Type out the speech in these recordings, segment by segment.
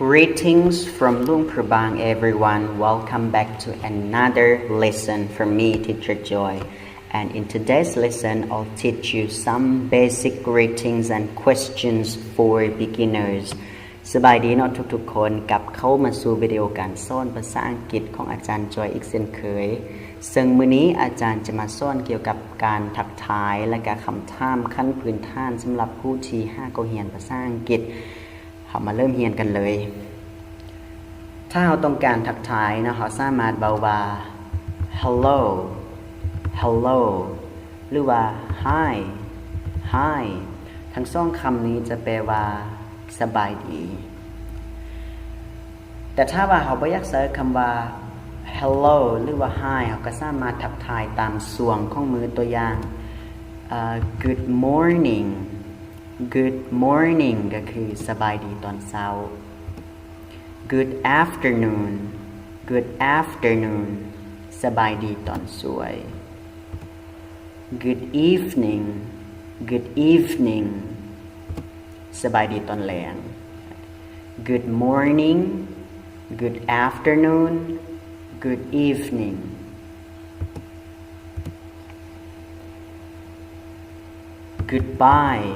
Greetings from Luang Prabang everyone. Welcome back to another lesson from me, Teacher Joy. And in today's lesson, I'll teach you some basic greetings and questions for beginners. สบายดีเนาะทุกๆคนกลับเข้ามาสู่วิดีโอการสอนภาษาอังกฤษของอาจารย์จอยอีกเช่นเคยซึ่งมื้อนี้อาจารย์จะมาสอนเกี่ยวกับการทักทายและก็คำถามขั้นพื้นฐานสำหรับผู้ที่ก็เรียนภาษาอังกฤษเรามาเริ่มเรียนกันเลยถ้าเราต้องการทักทายนะเราสามารถบอกว่า hello hello หรือว่า hi hi ทั้งสองคำนี้จะแปลว่าสบายดีแต่ถ้าว่าเราไม่อยากใช้คำว่า hello หรือว่า hi เราก็สามารถทักทายตามส่วงของมือตัวอย่างgood morning good morning ก็คือสบายดีตอนเช้า good afternoon good afternoon สบายดีตอนสวย good evening good evening สบายดีตอนแลง good morning good afternoon good evening goodbye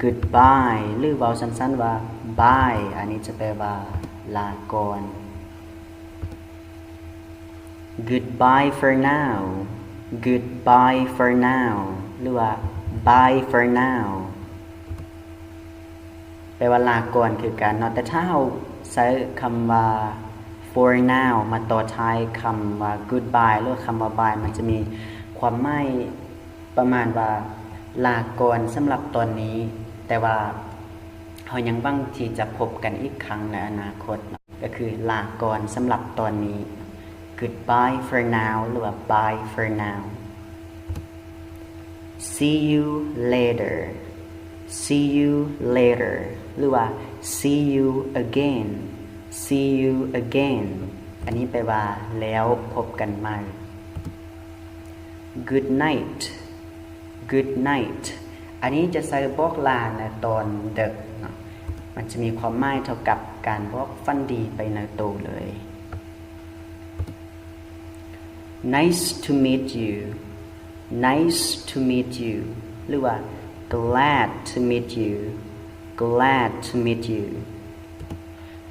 goodbye หรือเว้าสั้นๆว่า bye อันนี้จะแปลว่าลาก่อน goodbye for now goodbye for now หรือว่า bye for now แปลว่าลาก่อนคือกันเนาะแต่ถ้าเราใช้คำว่า for now มาต่อท้ายคำว่า goodbye หรือคำว่า bye มันจะมีความหมายประมาณว่าลาก่อนสำหรับตอนนี้แต่ว่าเรายังหวังที่จะพบกันอีกครั้งในอนาคตก็คือลาก่อนสำหรับตอนนี้ goodbye for now หรือว่า bye for now see you later see you later หรือว่า see you again see you again อันนี้แปลว่าแล้วพบกันใหม่ good night good night อันนี้จะใส่บอกลาในตอนดึกเนาะมันจะมีความหมายเท่ากับการบอกฝันดีไปในตัวเลย nice to meet you nice to meet you หรือว่า glad to meet you glad to meet you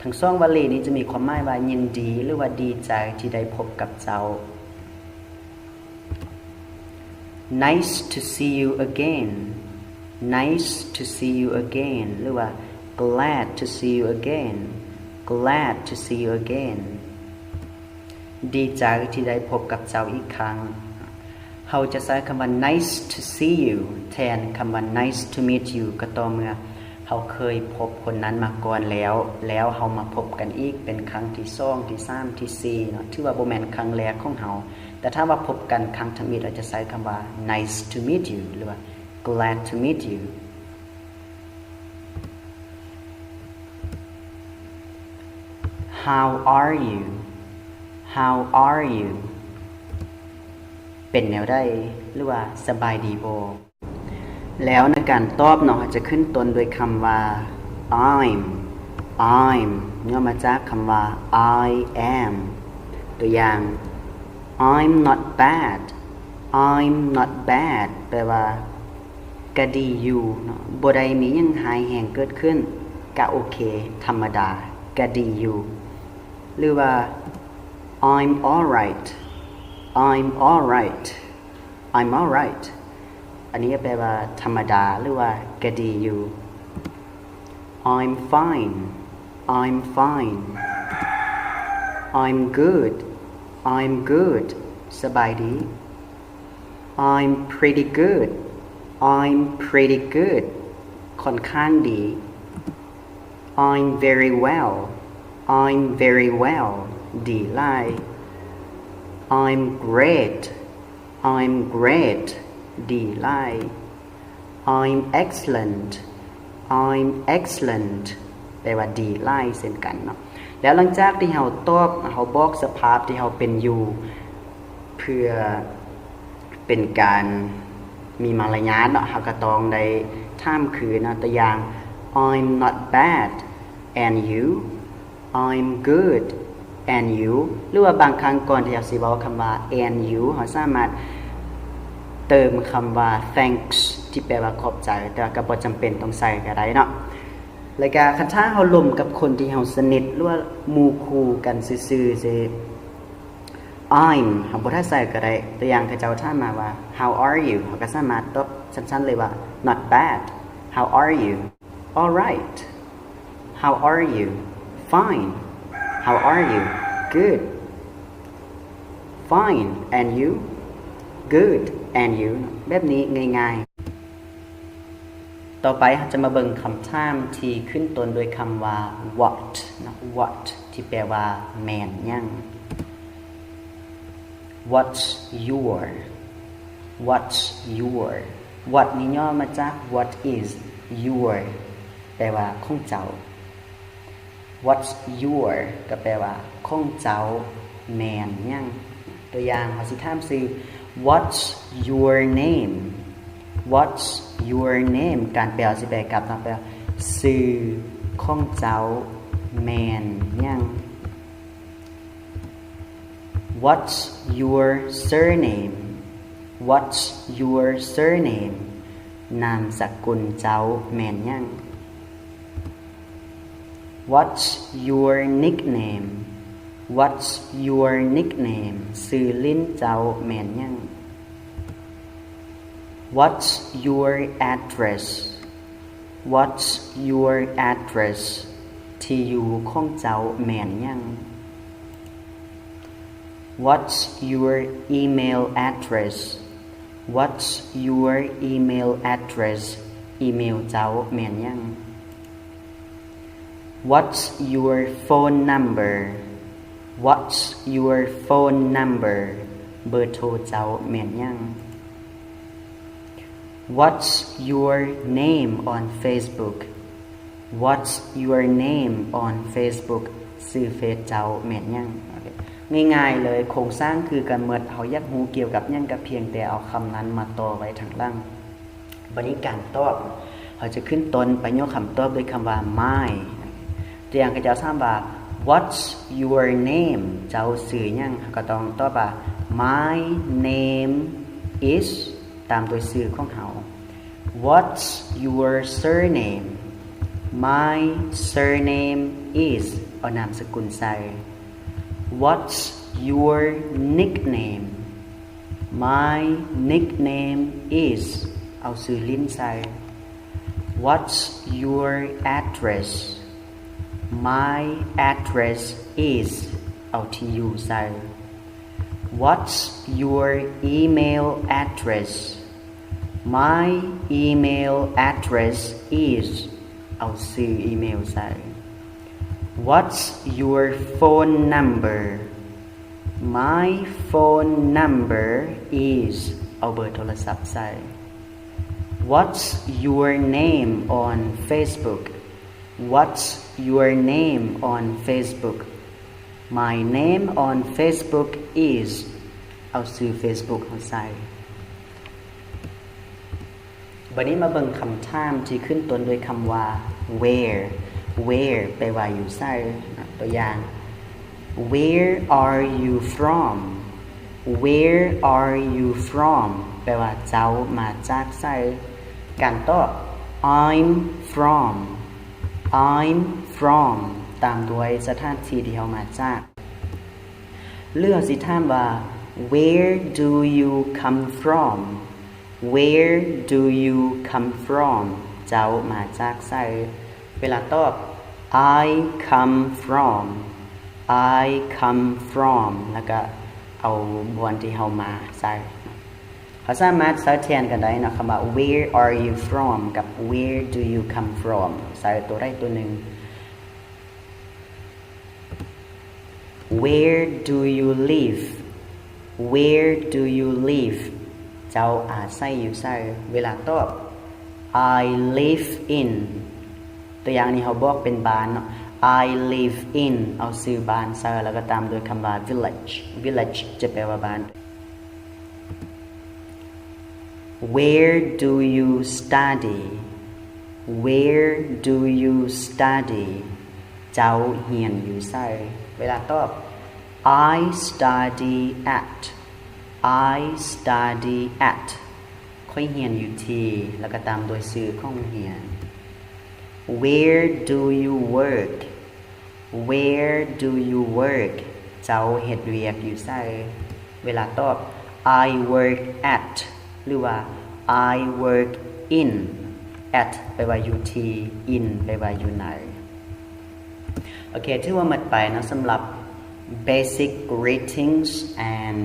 ทั้งสองวลีนี้จะมีความหมายว่ายินดีหรือว่าดีใจที่ได้พบกับเจ้าNice to see you again nice to see you again หรือว่า glad to see you again glad to see you again ดีใจที่ได้พบกับเจ้าอีกครั้งเราจะใช้คำว่า nice to see you แทนคำว่า nice to meet you ก็ต่อเมื่อเราเคยพบคนนั้นมาก่อนแล้วเรามาพบกันอีกเป็นครั้งที่สองที่สามที่สี่เนาะถือว่าบ่แม่นครั้งแรกของเราแต่ถ้าว่าพบกันครั้งทมิตเราจะใช้คำว่า nice to meet you หรือว่า glad to meet you how are you how are you เป็นแนวได้หรือว่าสบายดีบ่แล้วในการตอบเนาะจะขึ้นต้นด้วยคำว่า I'm ย่อมาจากคำว่า I am ตัวอย่าง I'm not bad I'm not bad แปลว่าก็ดีอยู่เนาะบ่ได้มีหยังหายแห้งเกิดขึ้นก็โอเคธรรมดาก็ดีอยู่หรือว่า I'm alright I'm alright I'm alright อันนี้แปลว่าธรรมดาหรือว่าก็ดีอยู่ I'm fine I'm fine I'm good I'm good สบายดี I'm pretty good I'm pretty good ค่อนข้างดี I'm very well I'm very well ดีหลาย I'm great I'm great ดีหลาย I'm excellent I'm excellent แปลว่าดีหลายเช่นกันเนาะแล้วหลังจากที่เราตอบเราบอกสภาพที่เราเป็นอยู่เพื่อเป็นการมีมารยาทเนาะเราก็ต้องได้ถามคือนะตัวอย่าง I'm not bad and you I'm good and you หรือว่าบางครั้งก่อนที่เราสิเว้าคำว่า and you เราสามารถเติมคำว่า thanks ที่แปลว่าขอบใจแต่ก็บ่จำเป็นต้องใส่ก็ได้เนาะแล้วก็คันถ้าเฮาร่วมกับคนที่เฮาสนิทหรือว่าหมู่คู่กันซื่อๆสิ I'm เฮาบ่ได้ใส่ก็ได้ตัวอย่างเขาเจ้าถามมาว่า how are you เฮาก็สามารถตอบสั้นๆเลยว่า not bad how are you all right how are you fine how are you good fine and you good and you แบบนี้ง่ายๆต่อไปเราจะมาเบิ่งคำถามที่ขึ้นต้นด้วยคำว่า what นะ what ที่แปลว่าแม่นยัง what's your what's your what นี่ย่อมาจาก what is your แปลว่าของเจ้า what's your ก็แปลว่าของเจ้าแม่นยังตัวอย่างเราสิถามซื่อ what's your name what's your name การแปลสิแปลกลับต้องแปลชื่อของเจ้าแม่นยัง what's your surname what's your surname นามสกุลเจ้าแม่นยัง what's your nickname what's your nickname ชื่อลิ้นเจ้าแม่นยัง what's your address what's your address ที่อยู่ของเจ้าแม่นยัง what's your email address what's your email address อีเมลเจ้าแม่นยัง what's your phone number what's your phone number เบอร์โทรเจ้าแม่นยัง what's your name on Facebook what's your name on Facebook ชื่อเฟซเจ้าแม่นยังง่ายๆเลยโครงสร้างคือกันเมื่อเฮาอยากรู้เกี่ยวกับหยังก็เพียงแต่เอาคำนั้นมาต่อไว้ทางล่างบัดนี้การตอบเขาจะขึ้นต้นไปยกคำตอบด้วยคำว่า my ตัวอย่างก็จะถามว่า what's your name เจ้าชื่อหยังก็ต้องตอบว่า my name is ตามตัวชื่อของเฮา what's your surname my surname is เอานามสกุลใส่ what's your nickname my nickname is เอาชื่อลิ้นใส่ what's your address my address is เอาที่อยู่ใส่ what's your email address my email address is เอาชื่ออีเมลใส่ what's your phone number my phone number is เอาเบอร์โทรศัพท์ใส่ what's your name on Facebook what's your name on Facebook my name on Facebook is เอาชื่อ Facebook เอาใส่บัดนี้มาเบิ่งคำถามที่ขึ้นต้นด้วยคำว่า where where แปลว่าอยู่ไสตัวอย่าง where are you from where are you from แปลว่าเจ้ามาจากไสการตอบ I'm from I'm from ตามด้วยสถานที่ที่เฮามาจากเลือกสิถามว่า where do you come from where do you come from เจ้ามาจากไสเวลาตอบ I come from I come from แล้วก็เอาบวนที่เฮามาใส่เขาสามารถใส่แทนกันได้นะคำว่า where are you from กับ where do you come from ใส่ตัวใดตัวหนึ่ง where do you live where do you live เจ้าอาศัยอยู่ไสเวลาตอบ I live in ตัวอย่างนี้เขาบอกเป็นบ้านเนาะ I live in เอาชื่อบ้านใส่แล้วก็ตามด้วยคำว่า village village จะแปลว่าบ้าน Where do you study where do you study เจ้าเรียนอยู่ไสเวลาตอบ I study at I study at ค่อยเรียนอยู่ที่แล้วก็ตามโดยชื่อของเรียน Where do you work Where do you work เจ้าเฮ็ดเวียกอยู่ไสเวลาตอบ I work at หรือว่า I work in at แปลว่าอยู่ที่ in แปลว่าอยู่ไหนโอเคถือว่าหมดไปนะสำหรับ basic greetings and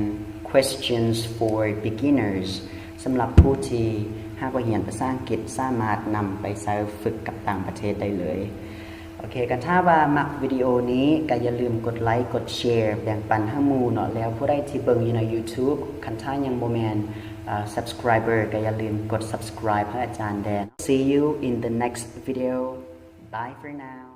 questions for beginners สำหรับผู้ที่หากว่าเรียนภาษาอังกฤษสามารถนำไปใช้ฝึกกับต่างประเทศได้เลยโอเคกันถ้าว่ามักวิดีโอนี้ก็อย่าลืมกดไลค์กดแชร์แบ่งปันให้หมู่เนาะแล้วผู้ใดที่เบิ่งอยู่ใน YouTube คันถ้ายังบ่แม่นsubscriber ก็อย่าลืมกด subscribe ให้อาจารย์แดน See you in the next video Bye for now